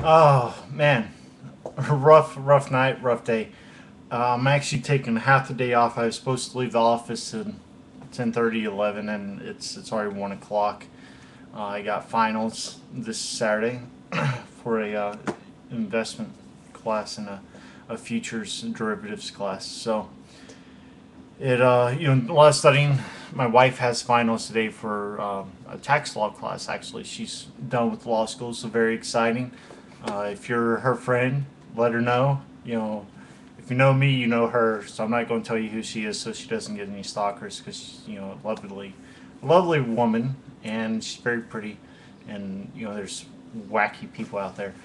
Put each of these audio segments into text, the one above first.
Oh man, rough night, rough day. I'm actually taking half the day off. I was supposed to leave the office at 10:30, 11, and it's already 1 o'clock. I got finals this Saturday for a investment class and a futures and derivatives class. So a lot of studying. My wife has finals today for a tax law class. Actually, she's done with law school, so very exciting. If you're her friend, let her know. If you know me, you know her. So I'm not going to tell you who she is, so she doesn't get any stalkers. Because lovely woman, and she's very pretty. And there's wacky people out there.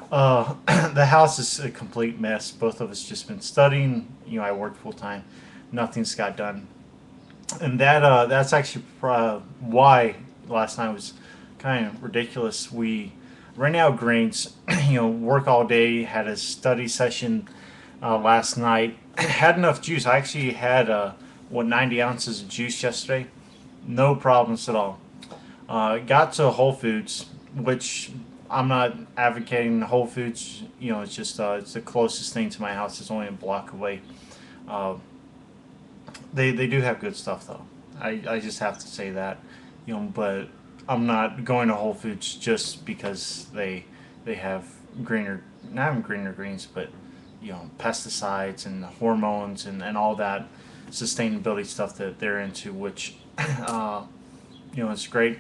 The house is a complete mess. Both of us just been studying. I work full time. Nothing's got done, and that's actually why last night was kind of ridiculous. We ran out of grains. Work all day. Had a study session last night. Had enough juice. I actually had 90 ounces of juice yesterday. No problems at all. Got to Whole Foods, which I'm not advocating Whole Foods. It's just it's the closest thing to my house. It's only a block away. Uh, they do have good stuff though. I just have to say that. But I'm not going to Whole Foods just because they have greener, not even greener greens, but pesticides and hormones and all that sustainability stuff that they're into, which it's great.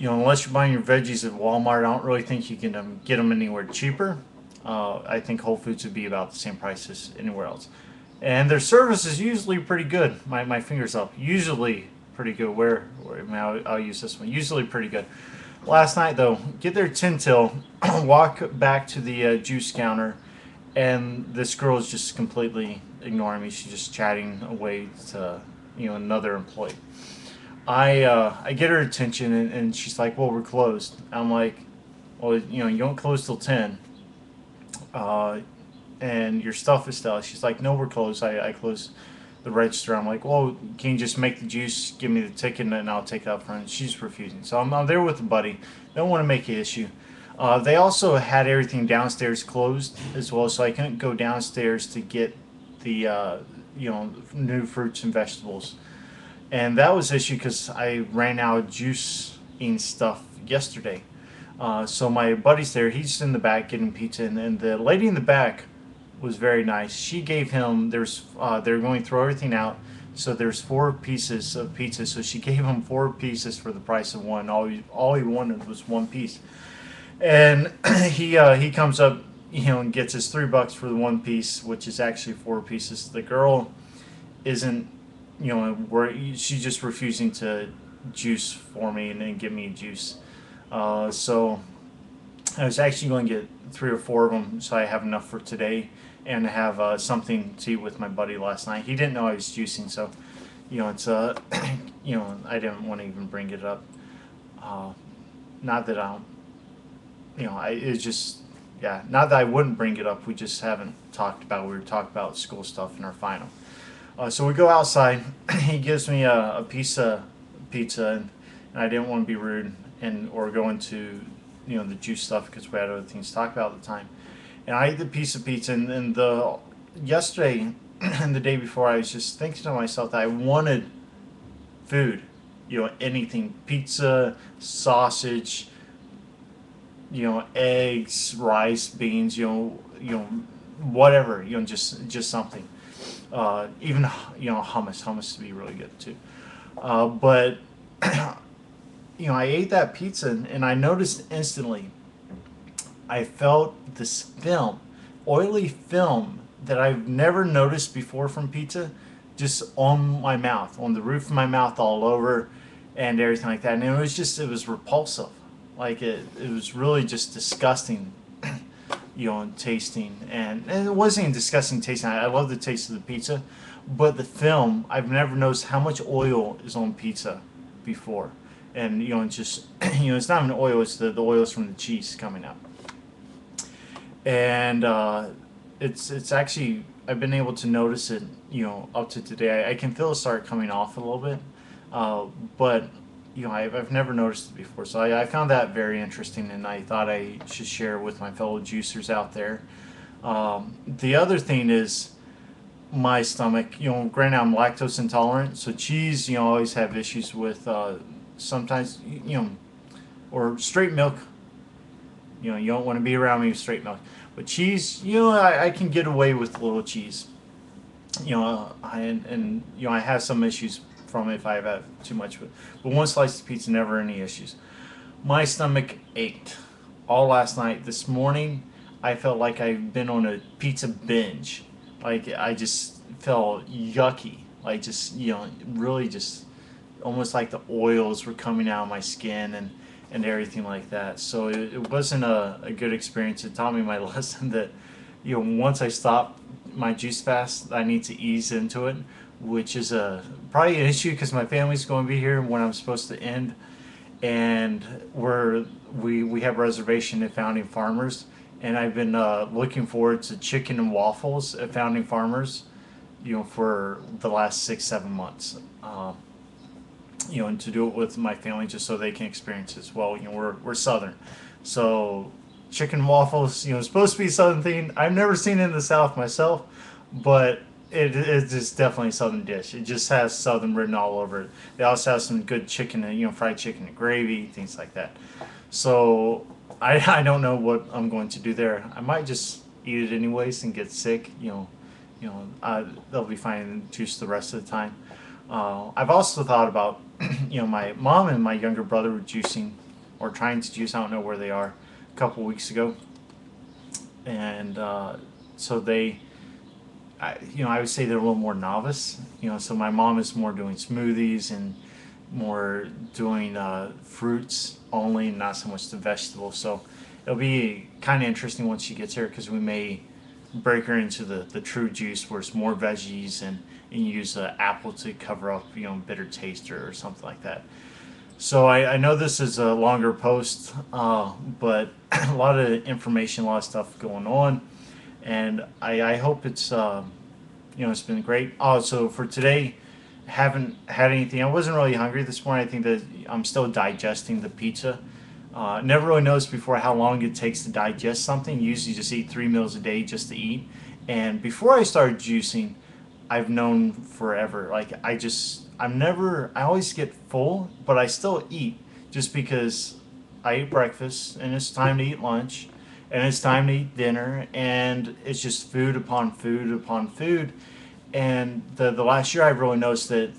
Unless you're buying your veggies at Walmart, I don't really think you can get them anywhere cheaper. I think Whole Foods would be about the same price as anywhere else. And their service is usually pretty good. My fingers up. Usually pretty good. Where I mean, I'll use this one. Usually pretty good. Last night though, get there 10 till, walk back to the juice counter, and this girl is just completely ignoring me. She's just chatting away to another employee. I get her attention, and she's like, "Well, we're closed." I'm like, "Well, you don't close till 10, uh, and your stuff is still." She's like, "No, we're closed. I close the register." I'm like, "Well, can you just make the juice, give me the ticket, and I'll take it up front?" She's refusing. So I'm there with a buddy. Don't want to make an issue. They also had everything downstairs closed as well, so I couldn't go downstairs to get the new fruits and vegetables. And that was an issue because I ran out of juicing stuff yesterday. So my buddy's there. He's in the back getting pizza, and the lady in the back was very nice. She gave him they're going to throw everything out, so there's four pieces of pizza. So she gave him four pieces for the price of one. All he wanted was one piece, and he comes up, and gets his $3 for the one piece, which is actually four pieces. The girl isn't, where she's just refusing to juice for me and give me juice. So I was actually going to get three or four of them, so I have enough for today and have something to eat with my buddy last night. He didn't know I was juicing, so it's I didn't want to even bring it up. Uh, Not that I don't, it's just, yeah, not that I wouldn't bring it up. We just haven't talked about. We were talking about school stuff in our final. So we go outside. He gives me a piece of pizza, and I didn't want to be rude and or go into the juice stuff because we had other things to talk about at the time. And I ate the piece of pizza, and the yesterday and the day before, I was just thinking to myself that I wanted food, anything, pizza, sausage, eggs, rice, beans, whatever, just something. Even hummus would be really good too. But I ate that pizza, and I noticed instantly. I felt this film, oily film that I've never noticed before from pizza, just on my mouth, on the roof of my mouth, all over, and everything like that. And it was repulsive. Like it was really just disgusting, and tasting. And it wasn't even disgusting tasting. I love the taste of the pizza, but the film, I've never noticed how much oil is on pizza before. And it's just it's not even oil; it's the oils from the cheese coming out. And it's actually, I've been able to notice it, up to today. I can feel it start coming off a little bit, but I've never noticed it before. So I found that very interesting, and I thought I should share with my fellow juicers out there. The other thing is my stomach. Granted, I'm lactose intolerant, so cheese, I always have issues with. Sometimes, or straight milk. You don't want to be around me with straight milk. But cheese, I can get away with a little cheese. I have some issues from it if I have too much. But one slice of pizza, never any issues. My stomach ached all last night. This morning, I felt like I've been on a pizza binge. Like I just felt yucky. Like just really just almost like the oils were coming out of my skin and everything like that. So it wasn't a good experience. It taught me my lesson that once I stop my juice fast, I need to ease into it, which is probably an issue because my family's going to be here when I'm supposed to end, and we have a reservation at Founding Farmers, and I've been looking forward to chicken and waffles at Founding Farmers, for the last 6-7 months. And to do it with my family just so they can experience it as well. We're Southern, so chicken and waffles, it's supposed to be a Southern thing. I've never seen it in the South myself, but it is definitely a Southern dish. It just has Southern written all over it. They also have some good chicken and fried chicken and gravy, things like that. So I don't know what I'm going to do there. I might just eat it anyways and get sick. They'll be fine in juice the rest of the time. I've also thought about, my mom and my younger brother were juicing or trying to juice. I don't know where they are. A couple weeks ago, and so I would say they're a little more novice. So my mom is more doing smoothies and more doing fruits only, not so much the vegetables. So it'll be kind of interesting once she gets here because we may break her into the true juice where it's more veggies and use apple to cover up bitter taste or something like that. So I know this is a longer post, but a lot of information, a lot of stuff going on, and I hope it's been great. Also for today, haven't had anything. I wasn't really hungry this morning. I think that I'm still digesting the pizza. Never really noticed before how long it takes to digest something. Usually just eat 3 meals a day just to eat. And before I started juicing, I've known forever. Like I always get full, but I still eat just because I eat breakfast and it's time to eat lunch and it's time to eat dinner and it's just food upon food upon food. And the last year I've really noticed that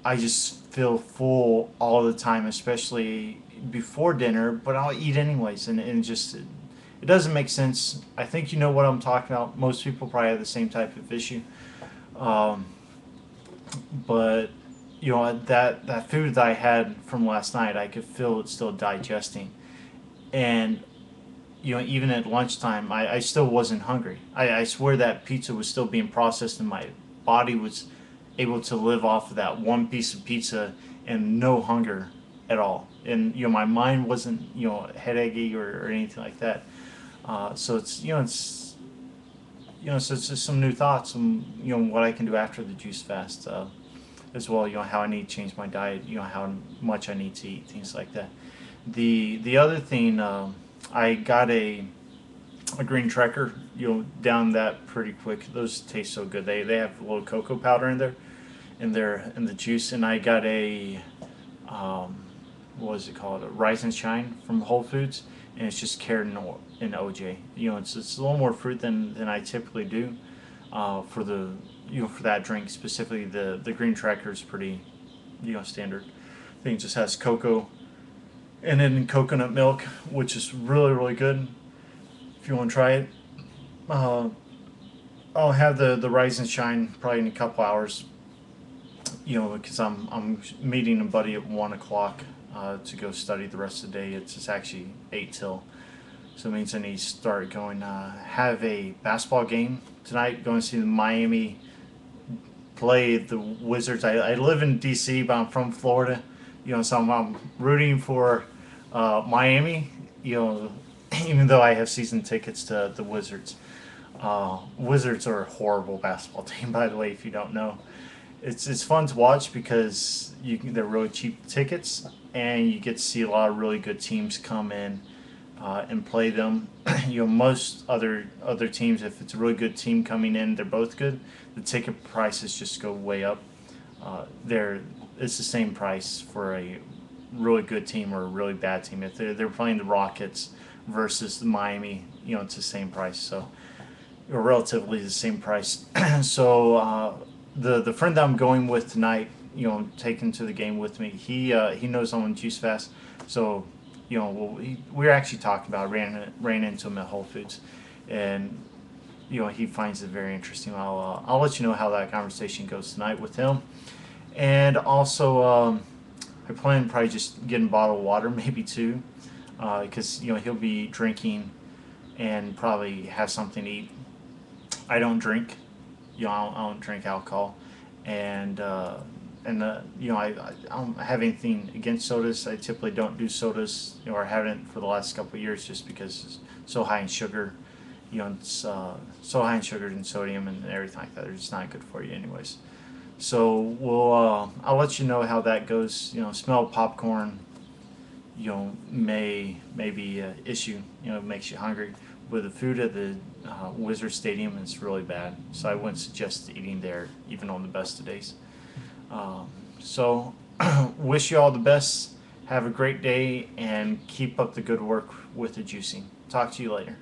I just feel full all the time, especially before dinner, but I'll eat anyways. And it doesn't make sense. I think you know what I'm talking about. Most people probably have the same type of issue. Um, but that food that I had from last night, I could feel it still digesting, and even at lunchtime, I still wasn't hungry. I swear that pizza was still being processed, and my body was able to live off of that one piece of pizza and no hunger at all. And my mind wasn't headachy or anything like that. So so it's just some new thoughts on what I can do after the juice fast, as well. How I need to change my diet. How much I need to eat, things like that. The other thing, I got a green Trekker. Down that pretty quick. Those taste so good. They have a little cocoa powder in there, in the juice. And I got a what is it called? A Rise and Shine from Whole Foods, and it's just carrot and OJ. It's a little more fruit than I typically do, for the for that drink specifically. The green Trekker is pretty standard. I think it just has cocoa and then coconut milk, which is really really good. If you want to try it, I'll have the Rise and Shine probably in a couple hours. Because I'm meeting a buddy at 1 o'clock, to go study the rest of the day. It's actually 8 till, so it means I need to start going. Have a basketball game tonight. Going to see the Miami play the Wizards. I live in D.C., but I'm from Florida. So I'm rooting for Miami. Even though I have season tickets to the Wizards. Wizards are a horrible basketball team, by the way, if you don't know. it's fun to watch because they're really cheap tickets, and you get to see a lot of really good teams come in and play them. Most other teams, if it's a really good team coming in, they're both good. The ticket prices just go way up. They're It's the same price for a really good team or a really bad team. If they're playing the Rockets versus the Miami, it's the same price. So, or relatively the same price. So the friend that I'm going with tonight, taking to the game with me, he knows I'm on Juice Fast. So, we were actually talking about ran into him at Whole Foods, and he finds it very interesting. I'll let you know how that conversation goes tonight with him, and also I plan on probably just getting bottled water, maybe two, because he'll be drinking and probably have something to eat. I don't drink, I don't drink alcohol, and I don't have anything against sodas. I typically don't do sodas, or haven't for the last couple of years, just because it's so high in sugar. It's so high in sugar and sodium and everything like that. They're just not good for you, anyways. So I'll let you know how that goes. Smell of popcorn, may be an issue. It makes you hungry. With the food at the Wizard Stadium, it's really bad. So I wouldn't suggest eating there, even on the best of days. So wish you all the best. Have a great day and keep up the good work with the juicing. Talk to you later.